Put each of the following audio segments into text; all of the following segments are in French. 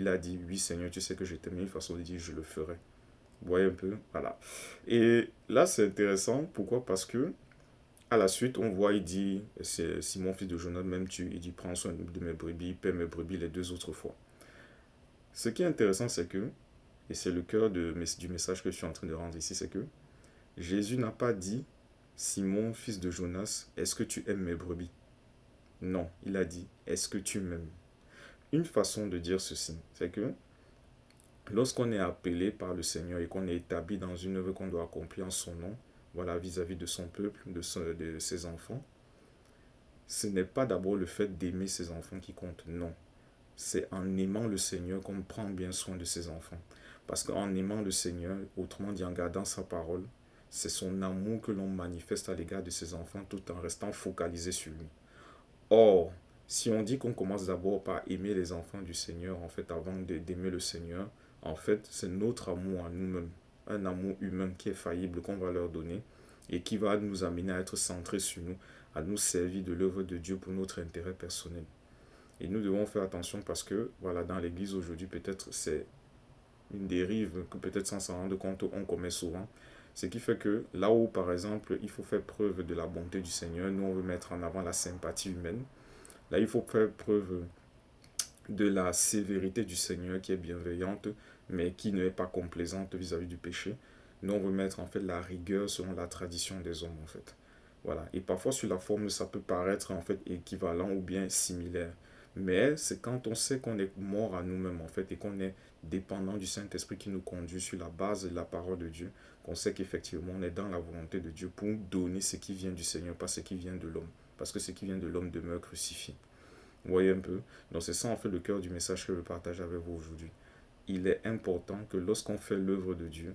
il a dit, oui Seigneur, tu sais que je t'aime, une façon de dire, je le ferai. Vous voyez un peu, voilà. Et là, c'est intéressant, pourquoi? Parce que à la suite, on voit, il dit, c'est Simon, fils de Jonas, même tu, il dit, prends soin de mes brebis, paie mes brebis les deux autres fois. Ce qui est intéressant, c'est que, et c'est le cœur du message que je suis en train de rendre ici, c'est que Jésus n'a pas dit, Simon, fils de Jonas, est-ce que tu aimes mes brebis? Non, il a dit, est-ce que tu m'aimes? Une façon de dire ceci, c'est que lorsqu'on est appelé par le Seigneur et qu'on est établi dans une œuvre qu'on doit accomplir en son nom, voilà, vis-à-vis de son peuple, de ses enfants, ce n'est pas d'abord le fait d'aimer ses enfants qui compte, non. C'est en aimant le Seigneur qu'on prend bien soin de ses enfants. Parce qu'en aimant le Seigneur, autrement dit en gardant sa parole, c'est son amour que l'on manifeste à l'égard de ses enfants tout en restant focalisé sur lui. Or, si on dit qu'on commence d'abord par aimer les enfants du Seigneur, en fait, avant d'aimer le Seigneur, en fait, c'est notre amour à nous-mêmes, un amour humain qui est faillible qu'on va leur donner et qui va nous amener à être centrés sur nous, à nous servir de l'œuvre de Dieu pour notre intérêt personnel. Et nous devons faire attention parce que, voilà, dans l'église aujourd'hui, peut-être c'est une dérive que peut-être sans s'en rendre compte, on commet souvent. Ce qui fait que là où, par exemple, il faut faire preuve de la bonté du Seigneur, nous, on veut mettre en avant la sympathie humaine. Là, il faut faire preuve de la sévérité du Seigneur qui est bienveillante, mais qui ne est pas complaisante vis-à-vis du péché. Nous, on veut mettre en fait la rigueur selon la tradition des hommes, en fait. Voilà. Et parfois, sur la forme, ça peut paraître en fait équivalent ou bien similaire. Mais c'est quand on sait qu'on est mort à nous-mêmes, en fait, et qu'on est dépendant du Saint-Esprit qui nous conduit sur la base de la parole de Dieu, qu'on sait qu'effectivement, on est dans la volonté de Dieu pour donner ce qui vient du Seigneur, pas ce qui vient de l'homme. Parce que ce qui vient de l'homme demeure crucifié. Vous voyez un peu? Donc c'est ça en fait le cœur du message que je partage avec vous aujourd'hui. Il est important que lorsqu'on fait l'œuvre de Dieu,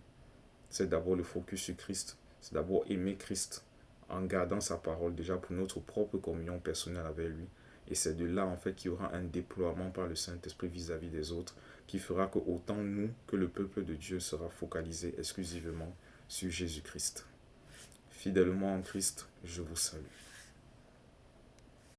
c'est d'abord le focus sur Christ. C'est d'abord aimer Christ en gardant sa parole déjà pour notre propre communion personnelle avec lui. Et c'est de là en fait qu'il y aura un déploiement par le Saint-Esprit vis-à-vis des autres qui fera que autant nous que le peuple de Dieu sera focalisé exclusivement sur Jésus-Christ. Fidèlement en Christ, je vous salue.